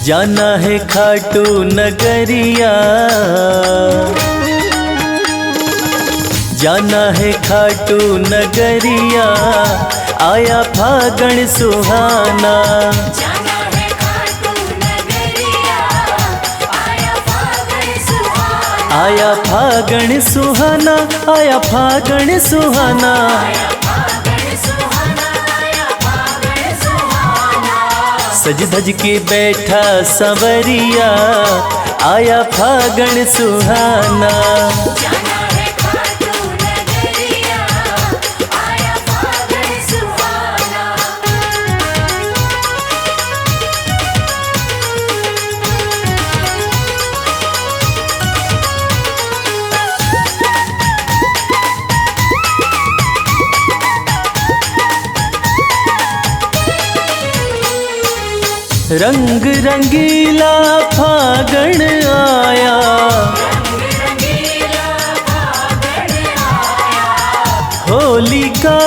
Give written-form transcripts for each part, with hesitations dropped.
जाना है खाटू नगरिया, जाना है खाटू नगरिया, आया फागण सुहाना। जाना है खाटू नगरिया, आया फागण सुहाना। आया फागण सुहाना, आया फागण सुहाना। आया फागण सुहाना, आया फागण सुहाना। सज धज के बैठा संवरिया, आया फागण सुहाना। जाना है खाटू नगरिया, आया फागण सुहाना। रंग रंगीला फागण आया, रंगीला फागण आया, होली का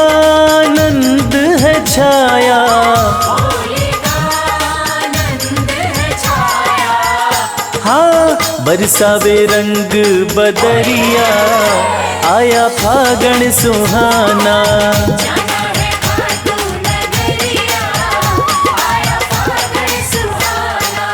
आनंद है छाया। होली का आनंद है छाया। हाँ बरसावे रंग बदरिया, आया फागण सुहाना। जाना है खाटू नगरिया, आया फागण सुहाना।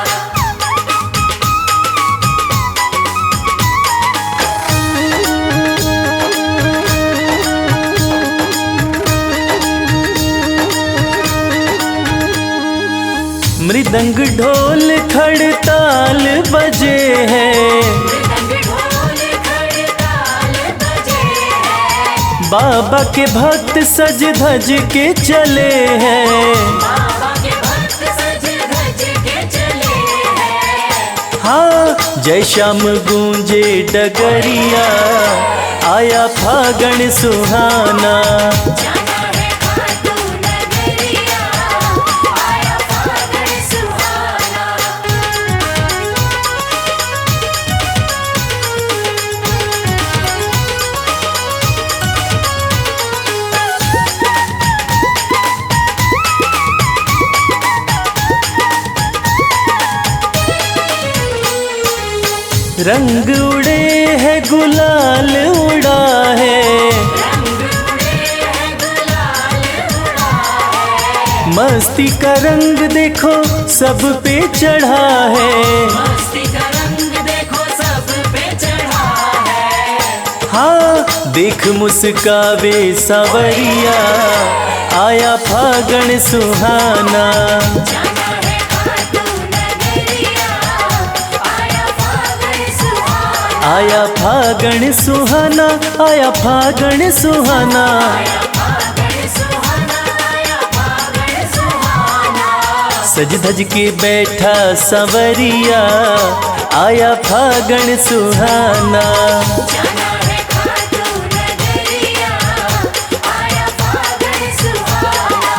मृदंग ढोल खड़ताल बजे हैं, मृदंग ढोल खड़ताल बजे हैं। बाबा के भक्त सज धज के चले हैं। बाबा के भक्त सज धज के चले हैं। हाँ जय श्याम गूंजे डगरिया, आया फागण सुहाना। जाना है खाटू नगरिया, आया फागण सुहाना। रंग उड़े है गुलाल उड़ा है, रंग उड़े हैं गुलाल उड़ा है। मस्ती का रंग देखो सब पे चढ़ा है। मस्ती का रंग देखो सब पे चढ़ा है। हाँ देख मुस्कावे सांवरिया, आया फागण सुहाना। जाना है खाटू नगरिया, आया फागण सुहाना। आया फागण सुहाना, आया फागण सुहाना। आया फागण सुहाना, आया फागण सुहाना। सज धज के बैठा संवरिया, आया फागण सुहाना। जाना है खाटू नगरिया, आया फागण सुहाना।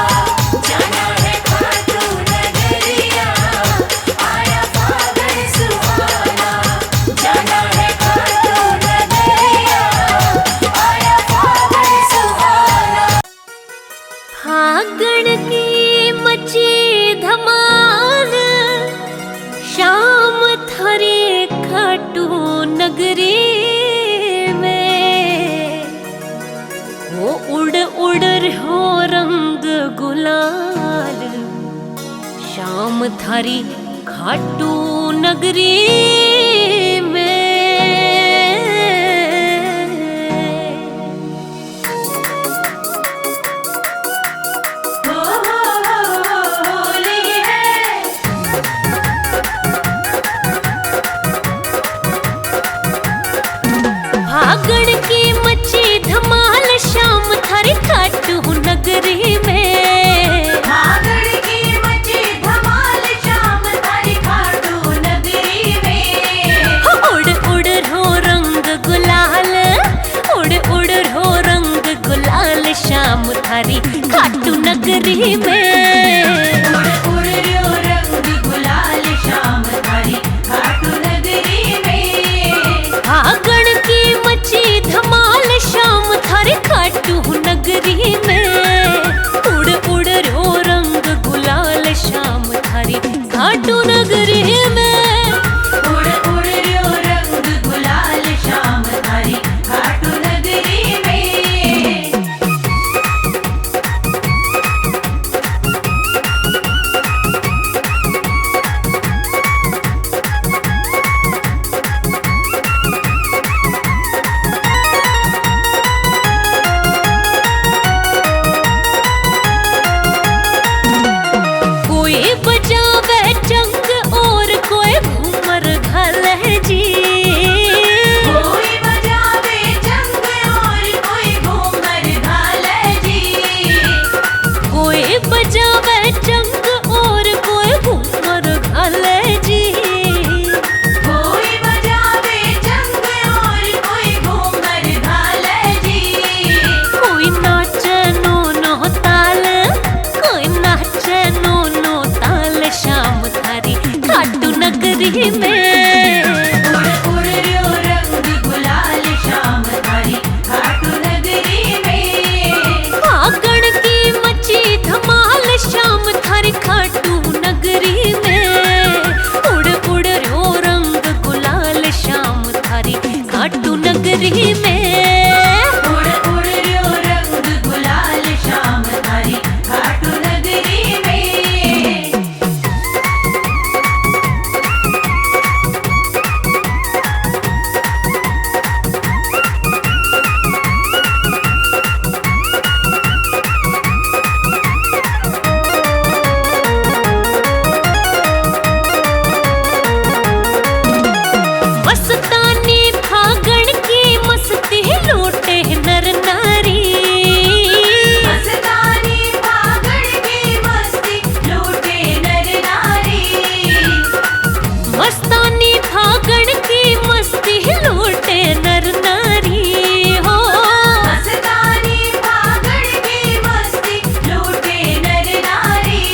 जाना है खाटू नगरिया, आया फागण सुहाना। जाना है खाटू नगरिया, आया फागण सुहाना। फागण की मची धमाल, शाम थारे खाटू नगरी में। वो उड़ उड़ हो रंग गुलाल, शाम थारी खाटू नगरी में। होली है, फागण की मची धमाल, शाम थारी खाटू नगरी में। फागण की मची धमाल, शाम थारी खाटू नगरी में। उड़ उड़ हो रंग गुलाल, उड़ उड़ हो रंग गुलाल, शाम थारी खाटू नगरी में। उड़ उड़ हो रंग गुलाल, शाम थारी खाटू नगरी में। फागण की मची धमाल, शाम थारे खाटू नगरी में। उड़ उड़ रो रंग गुलाल, शाम थारी खाटू नगरी कोई बजावे चंग और कोई घूमर घाल जी। कोई बजावे चंग और कोई घूमर घाल जी। कोई बजावे चंग और कोई घूमर घाल जी। कोई बजावे चंग और कोई घूमर घाल जी। कोई नाचे नो नो ताल, कोई नाचे नो नो ताल शाम थारी खाटू नगरी में। उड़ उड़ रो रंग गुलाल शाम थारी खाटू नगरी में। फागण की मची धमाल शाम थारी खाटू नगरी में। उड़ उड़ रो रंग गुलाल शाम थारी खाटू नगरी में। उड़ उड़ रो रंग गुलाल शाम थारी खाटू नगरी में। मस्तानी फागण की मस्ती लूटे नर नारी। मस्तानी फागण की मस्ती लूटे नर नारी। मस्तानी फागण की मस्ती लूटे नर नारी हो। मस्तानी फागण की मस्ती लूटे नर नारी।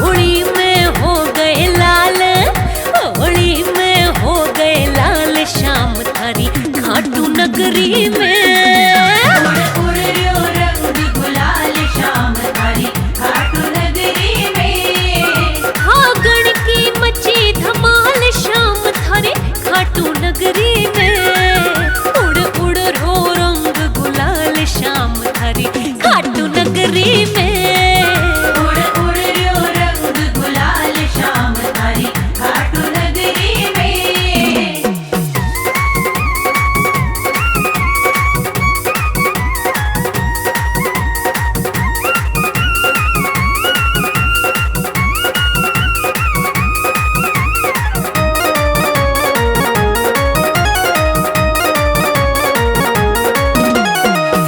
होली में हो गए लाल, होली में हो गए लाल शाम थारी खाटू नगरी में। उड़ उड़ रो रंग गुलाल शाम थारी खाटू नगरी में। फागण की मची धमाल शाम थारी खाटू नगरी में। उड़ उड़ रो रंग गुलाल शाम थारी खाटू नगरी में। उड़ उड़ रो रंग गुलाल शाम थारी खाटू नगरी में।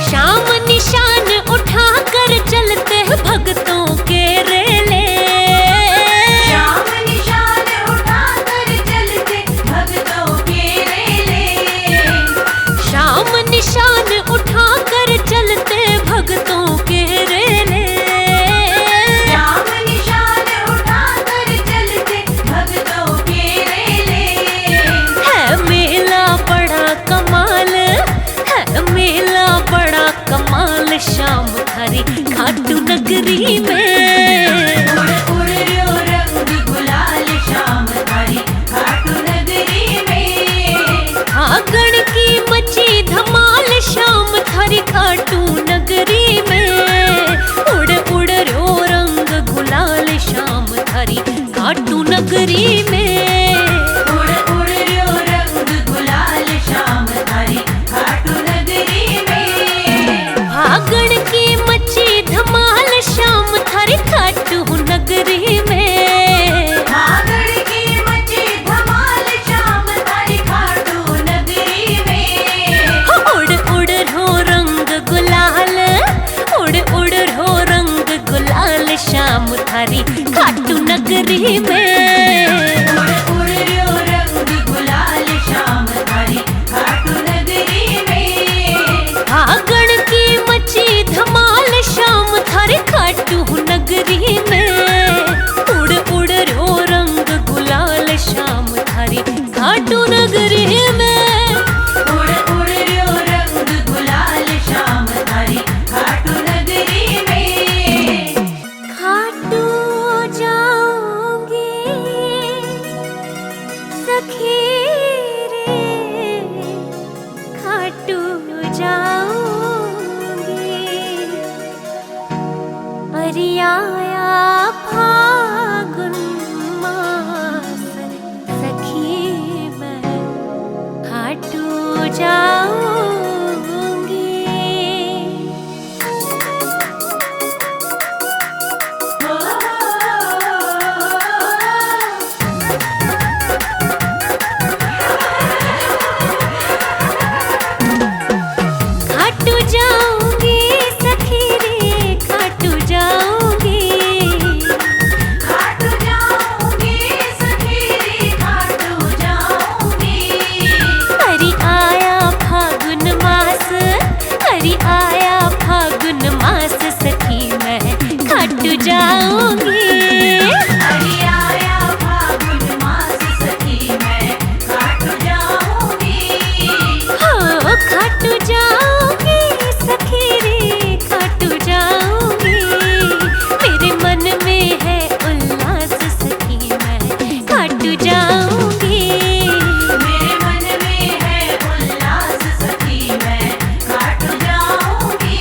शाम निशान उठा कर चलते हैं भक्तों के रेले। शाम निशान उठा कर चलते भक्तों के रेले। शाम निशान उठा कर चलते भक्तों के रेले। शाम निशान उठा कर चलते भक्तों के रेले। है मेला बड़ा कमाल, है मेला बड़ा कमाल शाम थारी खाटू नगरी में। उड़ उड़ रो रंग गुलाल शाम थारी खाटू नगरी में। फागण की मची धमाल शाम थारी खाटू नगरी में। उड़ उड़ रो रंग गुलाल शाम थारी खाटू नगरी में। उड़ उड़ रो रंग गुलाल शाम थारी खाटू नगरी में। फागण की मची धमाल शाम थारी खाटू नगरी में। फागण की मची धमाल शाम थारी खाटू नगरी में। उड़ उड़ रो रंग गुलाल, उड़ उड़ रो रंग गुलाल शाम थारी खाटू नगरी में। उड़ उड़ रो रंग गुलाल शाम थारी खाटू नगरी में। फागण की मची धमाल शाम थारी खाटू नगरी में। उड़ उड़ रो रंग गुलाल शाम थारी खाटू नगरी में। उड़ उड़ रो रंग गुलाल शाम थारी खाटू नगरी में। खाटू जाऊंगी जाऊंगी। अरे आया फागुन मास सखी मैं खाटू जाऊंगी। हो खाटू जाऊंगी सखी रे खाटू जाऊंगी। मेरे मन में है उल्लास सखी मैं खाटू जाऊंगी। मेरे मन में है उल्लास सखी मैं खाटू जाऊंगी।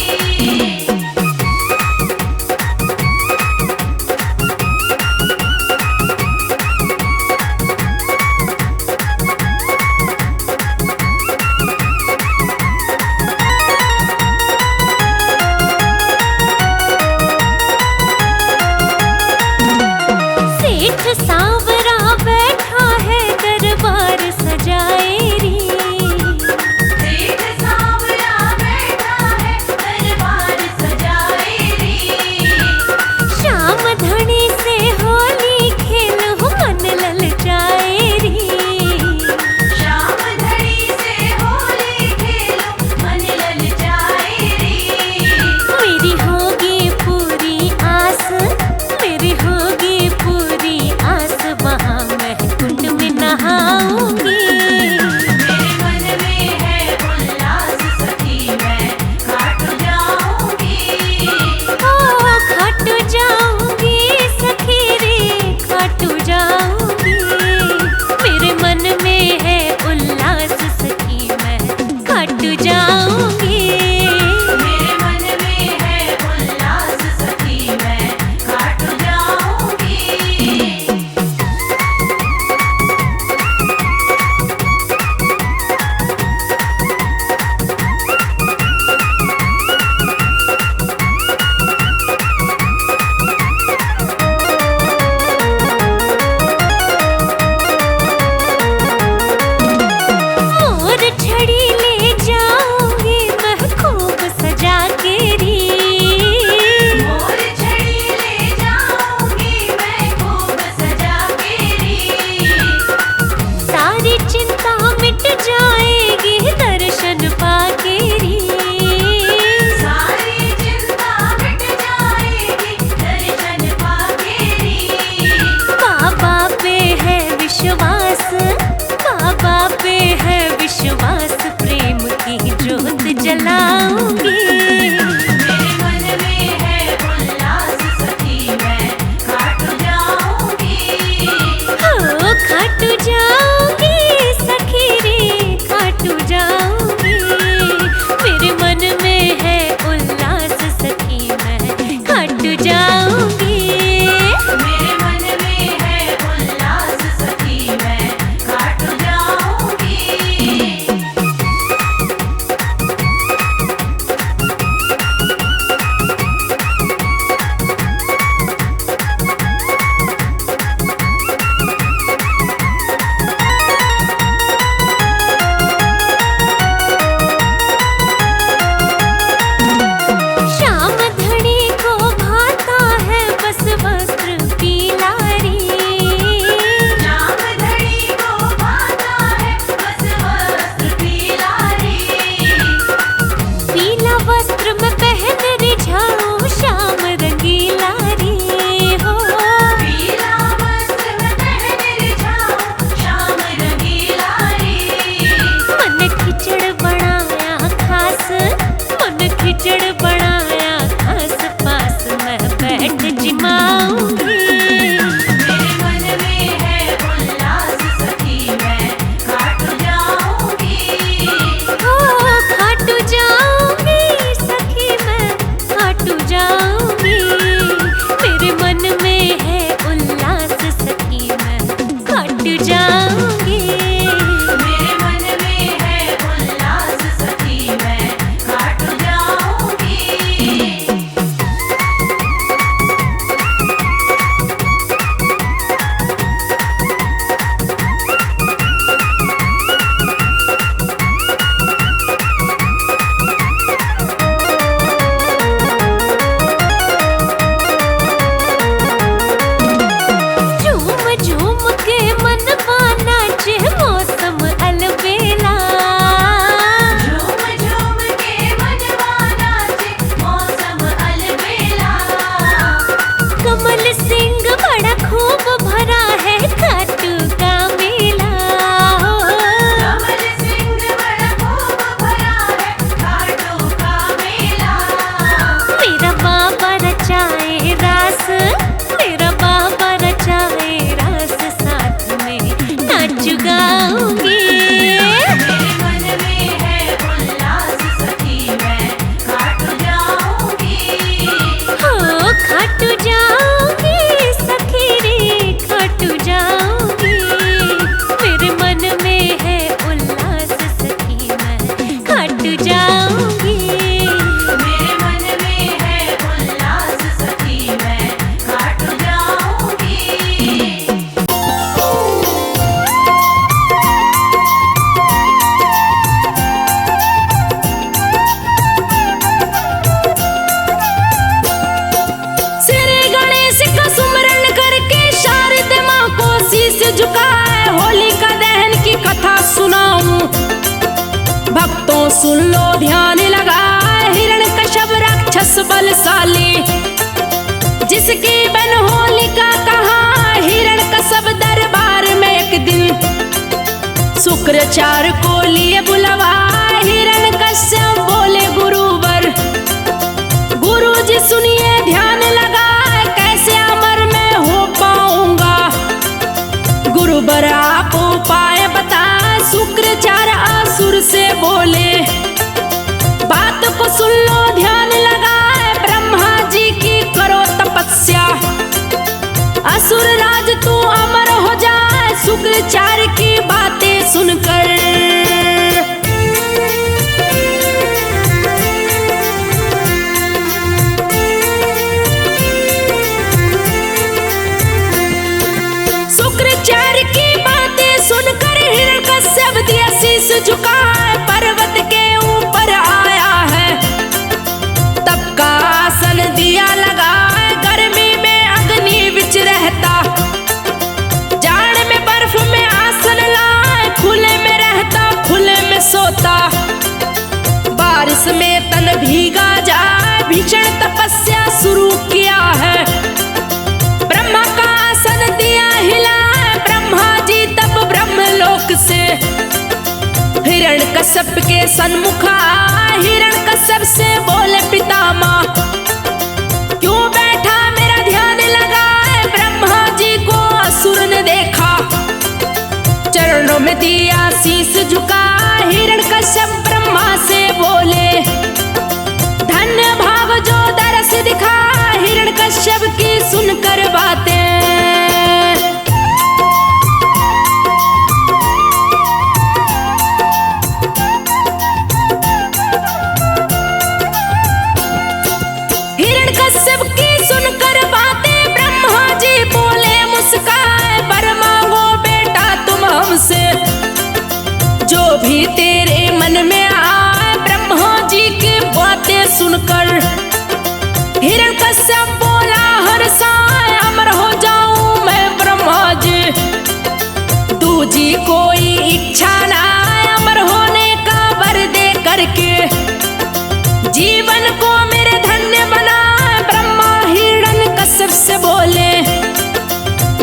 सुन लो ध्यान लगाए, हिरण्यकश्यप राक्षस बलशाली, जिसकी बन होलिका कहा हिरण्यकश्यप दरबार में एक दिन शुक्राचार्य को लिए बुलवाए। हिरण्यकश्यप बोले गुरुवर, गुरुजी सुनिए ध्यान लगाए, कैसे अमर में हो पाऊंगा। गुरुवर आप उपाय बताए, शुक्राचार्य असुर से बोले, बात को सुन लो ध्यान लगाए, ब्रह्मा जी की करो तपस्या, असुर राज तू अमर हो जाए। शुक्राचार्य की बातें सुनकर शुक्राचार्य की बातें सुनकर हिरण्यकश्यप दिया शीश झुकाए, पर्वत के ऊपर आया है, तब का आसन दिया लगाए, गर्मी में अग्नि बिच रहता, जाड़ में बर्फ में आसन लाए, खुले में रहता खुले में सोता, बारिश में तन भीगा जाए, भीषण तपस्या शुरू किया है, ब्रह्मा का आसन दिया हिला, ब्रह्मा जी तब ब्रह्मलोक से हिरण्यकश्यप के सन्मुख आए। हिरण्यकश्यप से बोले पितामह, क्यों बैठा मेरा ध्यान लगाए, ब्रह्मा जी को असुर ने देखा, चरणों में दिया शीश झुका। हिरण्यकश्यप ब्रह्मा से बोले, धन्य भाव जो दरस दिखा। हिरण्यकश्यप की सुनकर बातें हिरण्यकश्यप की सुनकर बातें ब्रह्मा जी बोले मुस्काए, वर मांगो बेटा तुम हमसे, जो भी तेरे मन में आए। ब्रह्मा जी की बातें सुनकर हिरण्यकश्यप बोला, हर साय अमर हो जाऊं मैं ब्रह्मा जी, दूजी कोई इच्छा ना अमर होने का वर दे करके, जीवन को मेरे धन्य बना। ब्रह्मा हिरण्यकश्यप से बोले,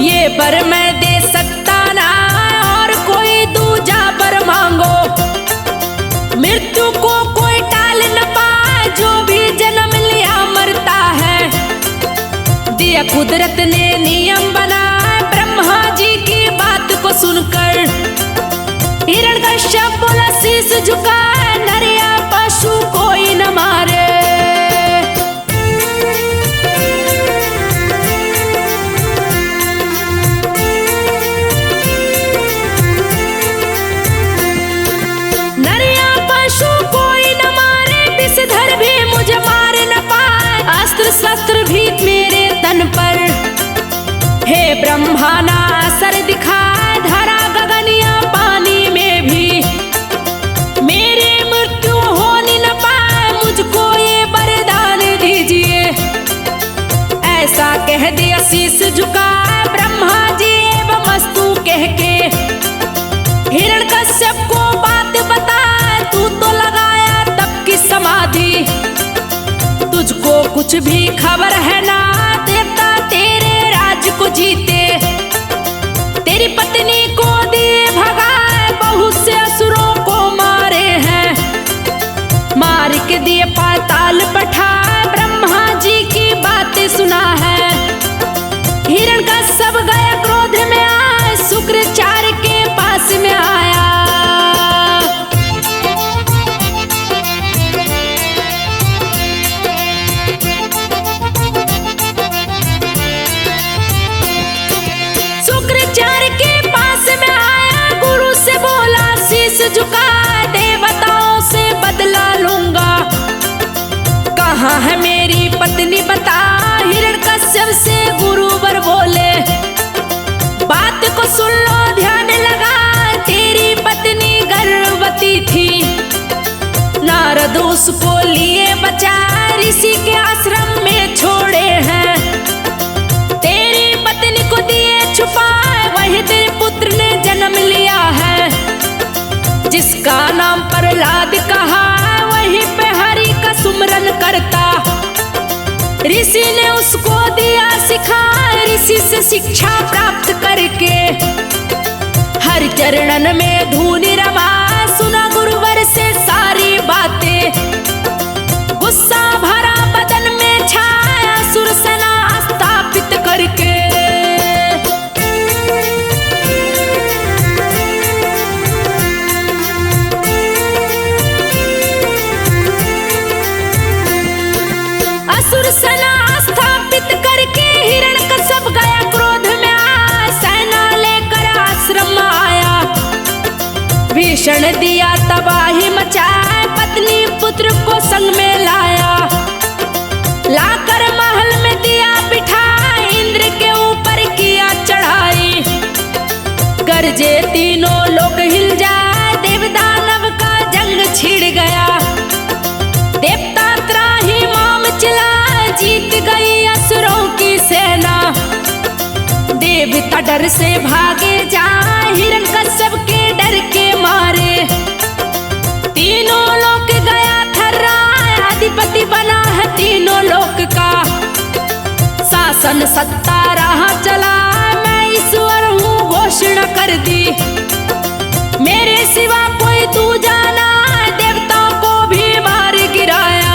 ये वर मैं दे सकता ना, और कोई दूजा वर मांगो, मृत्यु को कोई टाल न पाए, जो भी जन्म लिया मरता है, दिया कुदरत ने नियम बनाया। ब्रह्मा जी की बात को सुनकर हिरण्यकश्यप बोला, शीश झुका, नर या पशु कोई न मारे। नर या पशु कोई न मारे, विषधर भी मुझे मार न पाए, अस्त्र शस्त्र भी मेरे तन पर, हे ब्रह्मा ना असर दिखाए, धरा गगन या पानी में भी मेरी मृत्यु होनी न पाए, मुझको ये वरदान दीजिए। ऐसा कह दिया शीश झुका, ब्रह्मा जी एवं मस्तु कह के हिरण्यकश्यप को बात बता, तू तो लगाया तब की समाधि, तुझको कुछ भी खबर है ना, देवता तेरे राज को जीते, तेरी पत्नी को दिए भगाए, बहुत से असुरों को मारे हैं, मार के दिए पाताल पठाए। ब्रह्मा जी की बातें सुना है, हिरण्यकश्यप गया क्रोध में आए, शुक्राचार्य के पास में आया। शुक्राचार्य के पास में आया, गुरु से बोला, शीश झुका, देवताओं से बदला लूंगा, कहाँ है मेरी पत्नी बता। हिरण्यकश्यप से गुरुवर बोले, बात को सुन लो ध्यान लगा, तेरी पत्नी गर्भवती थी, नारद उसको लिए बचा, ऋषि के आश्रम में छोड़े हैं, तेरी पत्नी को दिए छुपाए, वही तेरे पुत्र ने जन्म लिया है, जिसका नाम प्रहलाद कहा। ऋषि ने उसको दिया सिखा, ऋषि से शिक्षा प्राप्त करके हर चरणन में धूनि रमा, सुना गुरुवर से सारी बातें। गुस्सा भरा बदन में छाया, सुरसेना स्थापित करके असुर सेना स्थापित करके हिरण्यकश्यप गया क्रोध में आ, सेना लेकर आश्रम आया। भीषण दिया तबाही मचाए, पत्नी पुत्र को संग में लाया। लाकर महल में दिया बिठाए, इंद्र के ऊपर किया चढ़ाई। गरजे तीनों लोग हिल जाए, देव दानव का जंग छिड़ गया। देवता त्राही माम चिल्ला, जीत गई असुरों की सेना। देवता डर से भागे जाए, हिरण्यकश्यप के डर के मारे। तीनों लोक गया थर्राए, अधिपति बना है तीनों लोक का। शासन सत्ता रहा चला, मैं ईश्वर हूँ घोषणा कर दी। मेरे सिवा कोई दूजा ना, देवताओं को भी मार गिराया।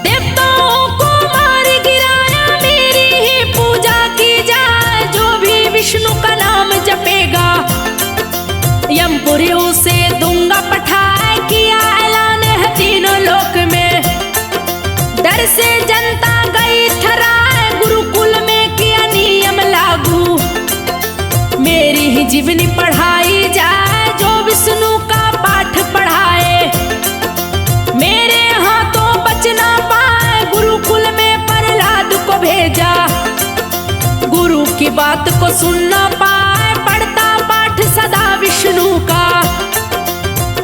देवताओं को मार गिराया, मेरी ही पूजा की जाए। जो भी विष्णु का नाम जपेगा, यमपुरी उसे दूंगा पठाए। किया ऐलान है तीनों लोक में, डर से जनता गई थराए। गुरुकुल में किया नियम लागू, मेरी ही जीवनी पढ़ाई जाए। जो विष्णु का पाठ पढ़ाए, मेरे हाथों बच ना पाए। गुरुकुल में प्रहलाद को भेजा, गुरु की बात को सुनना पाए। पढ़ता पाठ सदा विष्णु का,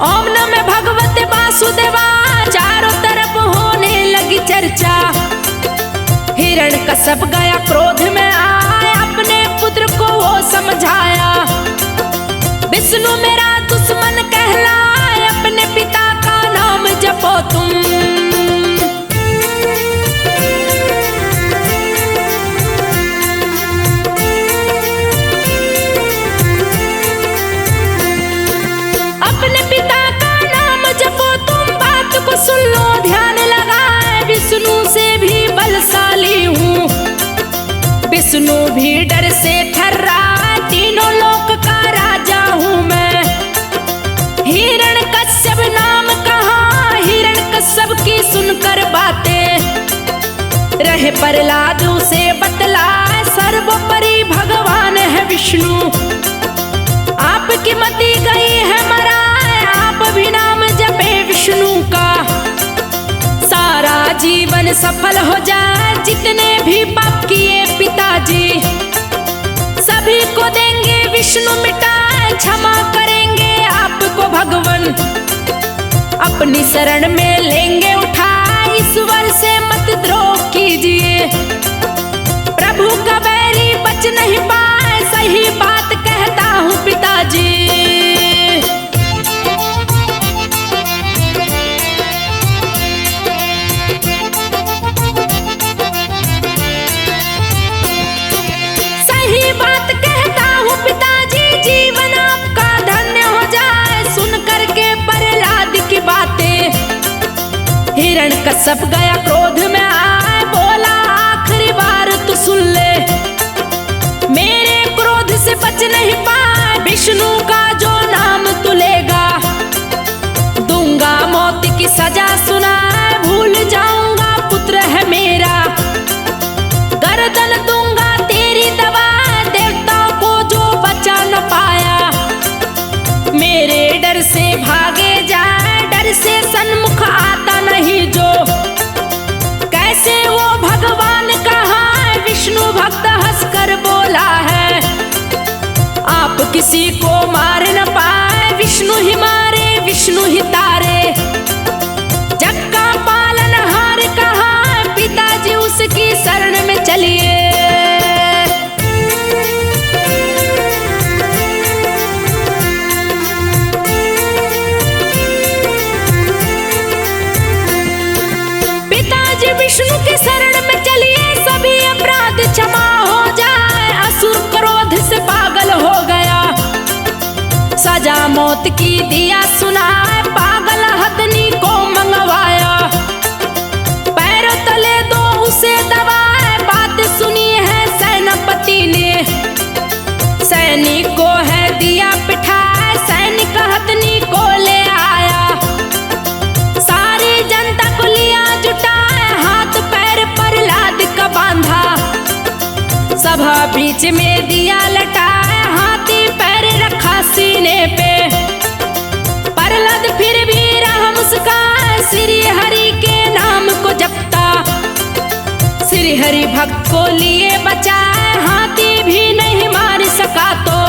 ओम नमः भगवते वासुदेवा। चारों तरफ होने लगी चर्चा, हिरण्यकश्यप गया क्रोध में आए। अपने पुत्र को वो समझाया, विष्णु मेरा दुश्मन कहलाए। अपने पिता का नाम जपो तुम। अपने पिता का नाम जपो तुम, बात को सुन लो ध्यान लगाए। विष्णु से भी बलशाली हूँ, विष्णु भी डर से थर्रा। तीनों लोक का राजा हूँ मैं। हिरण्यकश्यप नाम कहा, हिरण्यकश्यप की सुनकर बातें। रहे प्रहलाद उसे बतलाए, सर्वोपरि भगवान है विष्णु। आपकी मति गई है मराए, आप भी नाम जपे विष्णु का। सारा जीवन सफल हो जाए, जितने भी पाप किए पिताजी। सभी को देंगे विष्णु मिटाए, क्षमा करेंगे आपको भगवान। अपनी शरण में लेंगे उठाए, ईश्वर से मत द्रोह कीजिए। प्रभु का बैरी बच नहीं पाए, सही बात कहता हूँ पिताजी। सही बात कहता हूँ पिताजी, जीवन आपका धन्य हो जाए। सुन करके प्रहलाद की बातें, हिरण्यकश्यप गया क्रोध में आए। बोला आखिरी बार तू सुन ले, मेरे क्रोध से बच नहीं पाए। विष्णु का जो नाम तू लेगा, दूंगा मौत की सजा सुनाए। भूल जाऊंगा पुत्र है मेरा, गर्दन दूंगा तेरी दबा। देवताओं को जो बचा न पाया, मेरे डर से भागे जाए। डर से सन्मुख आता नहीं जो, कैसे वो भगवान कहा है। विष्णु भक्त हंसकर बोला है, आप किसी को मार न पाए। विष्णु ही मारे, विष्णु ही तारे। जग का पालनहार कहा, पिताजी उसकी शरण में चलिए। मौत की दिया सुनाए, पागल हथनी को मंगवाया, पैरों तले दो उसे दबाए। बात सुनी है सेनापति ने, सैनिक को है दिया पिठाए, सैनिक हथनी को ले आया। सारी जनता को लिया जुटाए, हाथ पैर पर लाद का बांधा, सभा बीच में दिया लटाए, हाथी पैर रखा सीने पे। प्रहलाद फिर भी रहा मुस्काए, श्री हरि के नाम को जपता, श्री हरि भक्त को लिए बचाए, हाथी भी नहीं मार सका तो।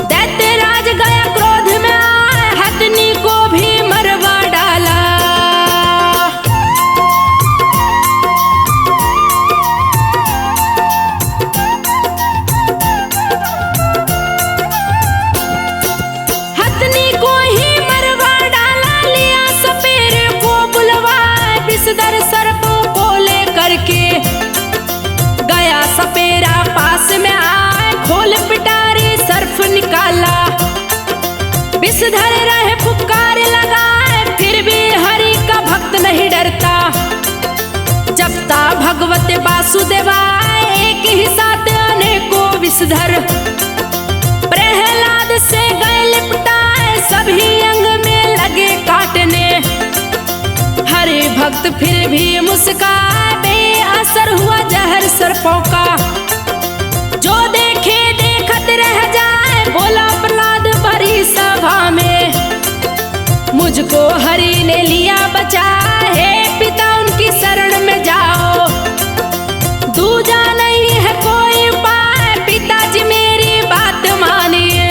दैत्यराज गया क्रोध में आए, हथनी को भी मरवा डाला। हथनी को ही मरवा डाला, लिया सपेरे को बुलवाए, विषधर सर्पों को लेकर के गया सपेरा पास में आए, खोल पिटारे सर्फ निकाला, विषधर रहे पुकार लगाए, फिर भी हरि का भक्त नहीं डरता, जपता भगवत वासुदेवाय, एक ही साथ अनेकों विषधर प्रहलाद से गए लिपटाए, सभी अंग में लगे काटने, हरि भक्त फिर भी मुस्काए, बेअसर हुआ जहर सर्पों का, जो देखे देखत रह जाए, बोला प्रहलाद भरी सभा में, मुझको हरि ने लिया बचा, हे पिता उनकी शरण में जाओ, दूजा नहीं है कोई उपाय, पिताजी मेरी बात मानिए।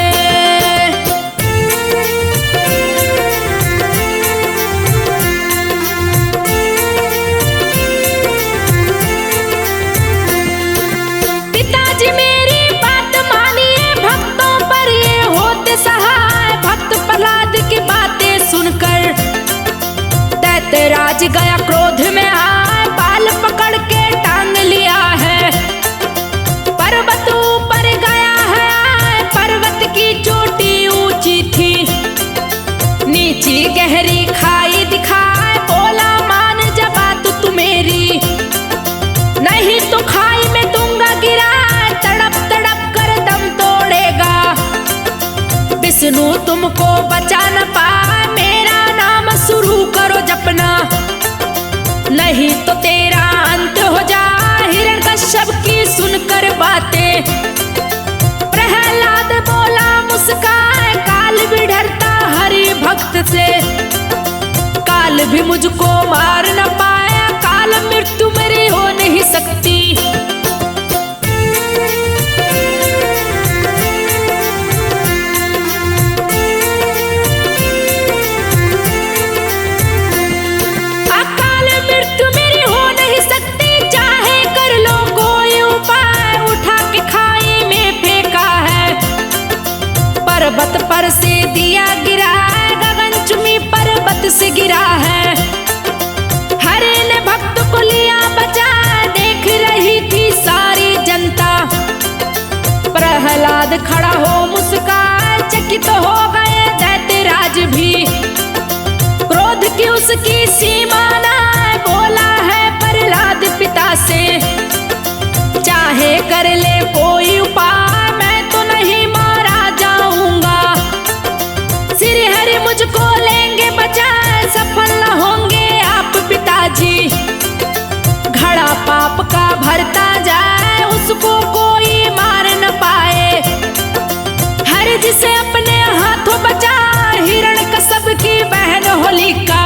पिताजी मेरी बात मानिए, भक्तों पर ये होते सहाय, भक्त प्रहलाद की बातें सुनकर दैत्यराज गया क्रोध में आए, बाल पकड़ के टांग लिया है, पर्वत ऊपर गया है, पर्वत की चोटी ऊंची थी, नीची गहरी खाई दिखाए, बोला मान जा बात तू मेरी, नहीं तो खाई में दूंगा गिरा, तड़प तड़प कर दम तोड़ेगा, विष्णु तुमको बचा न पाए, मेरा नाम शुरू करो जपना, नहीं तो तेरा अंत हो जाए। हिरण्यकश्यप की सुनकर बातें प्रहलाद बोला मुस्काए, काल भी डरता हरि भक्त से, काल भी मुझको मार न पाया, काल मृत्यु मेरी हो नहीं सकती। अकाल मृत्यु मेरी हो नहीं सकती, चाहे कर लो कोई उपाय, उठा के खाई में फेंका है, पर्वत पर से दिया गिरा है, गगनचुंबी पर्वत से गिरा है, हरि ने भक्त को लिया बचा, देख रही थी सारी जनता, प्रहलाद खड़ा हो मुस्काए, चकित हो गए दैत्यराज भी, क्रोध की उसकी सीमा ना, बोला है प्रहलाद पिता से, चाहे कर ले कोई उपाय, मैं तो नहीं मारा जाऊंगा, श्री हरि मुझको लेंगे बचा, सफल न होंगे आप पिताजी, घड़ा पाप का भरता जाए, उसको कोई मार न पाए, हरि जिसे अपने हाथों बचा, हिरण्यकश्यप की बहन होलिका।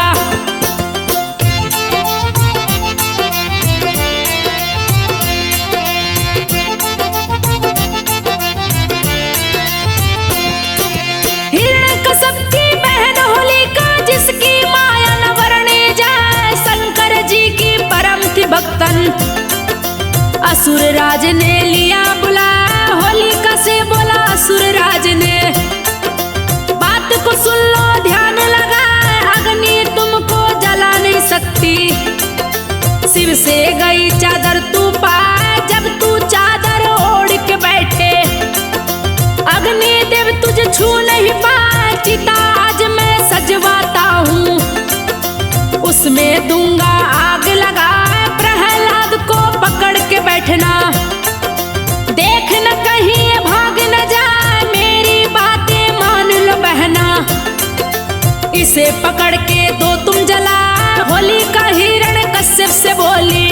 हिरण्यकश्यप की बहन होलिका, जिसकी माया न वर्णे जाए, शंकर जी की परम थी भक्तन, असुर राज ने लिया बुला, होलिका से बोला असुर राज ने, बात को सुन लो ध्यान लगा, अग्नि तुमको जला नहीं सकती, शिव से गई चादर तू पाए, जब तू चादर ओढ़ के बैठे, अग्नि देव तुझे छू नहीं पाए, से पकड़ के दो तुम जला। होली का हिरण कश्यप से बोली,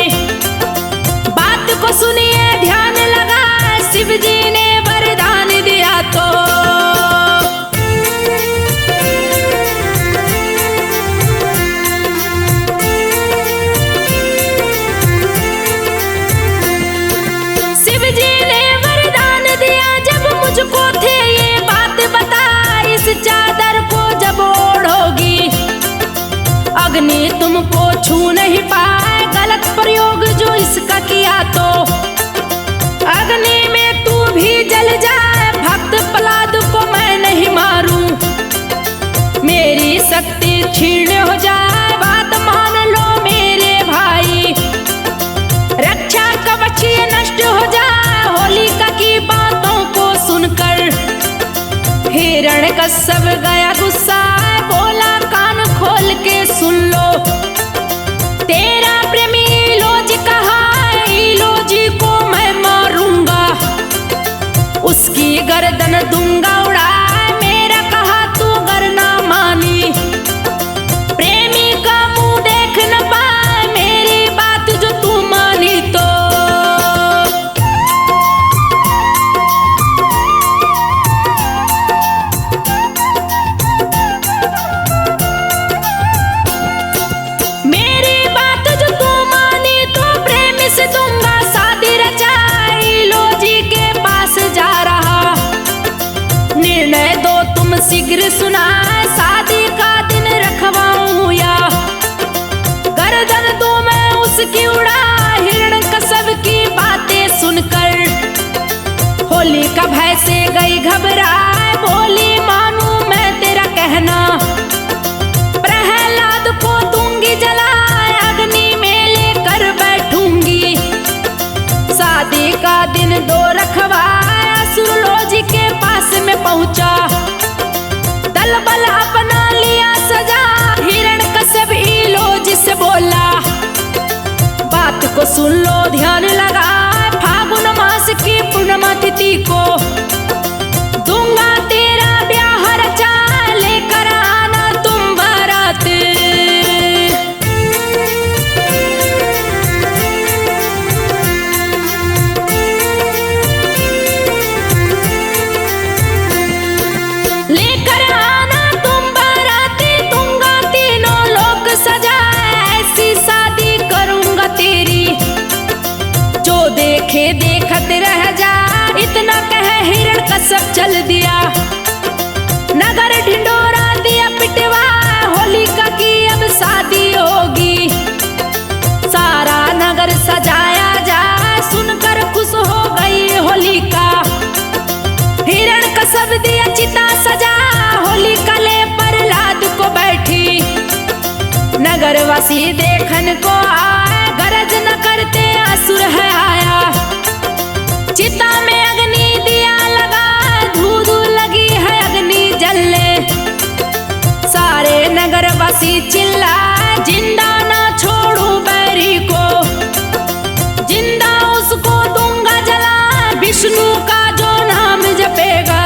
बात को सुनिए ध्यान लगा, शिव जी ने वरदान दिया तो। शिव जी ने वरदान दिया जब मुझको थे ये बात बता, इस चादर को जब ओढ़ोगी अग्नि तुमको छू नहीं पाए। गलत प्रयोग जो इसका किया तो अग्नि में तू भी जल जाए। भक्त प्रहलाद को मैं नहीं मारूं, मेरी शक्ति क्षीण हो जाए। बात मान लो मेरे भाई, रक्षा कवच ये नष्ट हो जाए। होलिका की बातों को सुनकर हिरण्यकश्यप गया गुस्सा, बोला कान खोल के सुन लो, तेरा प्रेमी इलोजी कहा, इलोजी को मैं मारूंगा, उसकी गर्दन दूंगा उड़ा। मेरा कहा तू गर ना मानी, प्रेमी का मुंह देख न पाए, मेरी बात जो तू मानी तो। मेरी बात जो तू मानी तो प्रेमी से दूंगा शादी रचाई। इलोजी के पास जा रहा, निर्णय दो तुम शीघ्र सुना, शादी का दिन रखवाऊं या गर्दन दूं मैं उसकी उड़ा। हिरण्यकश्यप की बातें सुनकर होलिका भय से गई घबराए, बोली मानू मैं तेरा कहना, प्रहलाद को दूंगी जला, अग्नि में लेकर बैठूंगी, शादी का दिन दो रखवाया। सुरलोजी के पास में पहुंचा, दल बल अपना लिया सजा। हिरण्यकश्यप इलोजी से बोला, बात को सुन लो ध्यान लगा, फागुन मास की पूर्णिमा तिथि को दूंगा तेरा ब्याह रचा, लेकर आना तुम बारात। लेकर आना तुम बाराती, दूंगा तीनों लोक सजा, ऐसी शादी करूंगा तेरी, जो देखे देखत रह जा। इतना कह हिरण्यकश्यप चल दिया, नगर ढिंडोरा दिया पिटवा। होलिका की अब शादी होगी, सारा नगर सजाया जा, सुनकर खुश हो गई होलिका। हिरण्यकश्यप दिया चिता सजा, होलिका ले प्रहलाद को बैठी, नगरवासी देखन को आए, गरज न करते असुर है आया। चिता में अग्नि दिया लगा, धू धू लगी है अग्नि जलने, सारे नगरवासी चिल्लाए, जिंदा ना छोड़ू बैरी को, जिंदा उसको दूंगा जला, विष्णु का जो नाम जपेगा।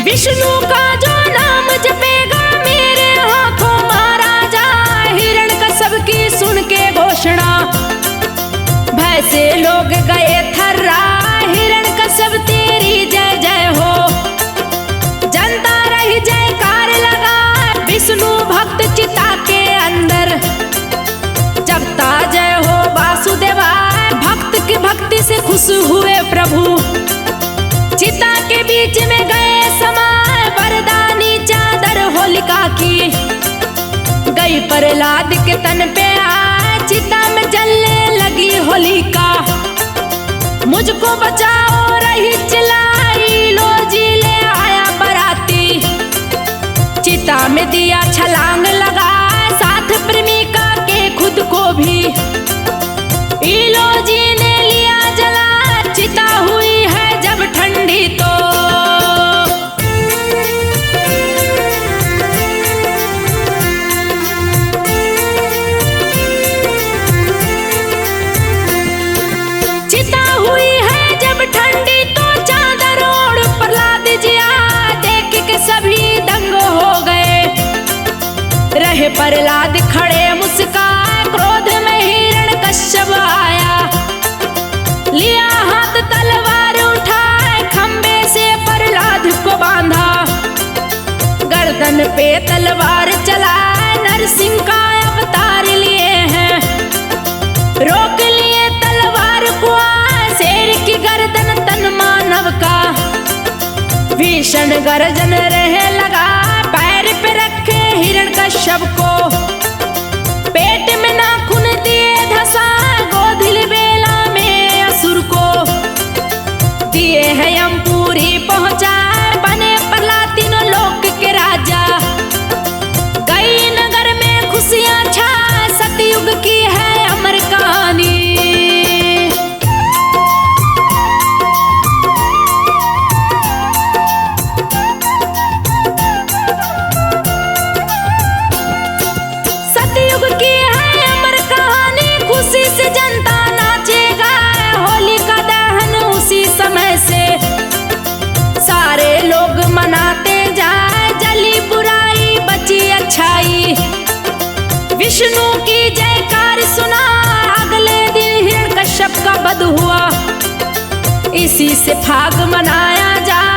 विष्णु का जो नाम जपेगा, मेरे हाथों मारा जाए। हिरण्यकश्यप की सुन के घोषणा, भय से लोग गए थर्रा। हिरण्यकश्यप तेरी जय जय हो, जनता रही जयकार लगा। विष्णु भक्त चिता के अंदर जपता जय हो वासुदेवा, भक्त की भक्ति से खुश हुए प्रभु, चिता के बीच में गए समाए। वरदानी चादर होलिका की गई प्रहलाद के तन पे आए, चिता में जलने लगी होलिका, मुझको बचाओ रही चिल्लाई। लोजी ले आया बराती, चिता में दिया छलांग लगा, साथ प्रेमिका के खुद को भी इलोजी ने लिया जला। चिता हुई है जब ठंडी तो भीषण गर्जन रहे लगा, पैर पे रखे हिरण्यकश्यप को, पेट में नाखून दिए धसा, गोधिल बेला में असुर को दिए है यमपुरी पहुंचाए, बने प्रहलाद तीनों लोक के राजा। गई नगर में खुशियां छाए, सतयुग की है अमर कहानी। सतयुग की है अमर कहानी, खुशी से जनता नाचेगा, होली का दहन उसी समय से सारे लोग मनाते जाए, जली बुराई बची अच्छाई, विष्णु की जयकार सुना, अगले दिन हिरण्यकश्यप का वध हुआ, इसी से फाग मनाया जाए।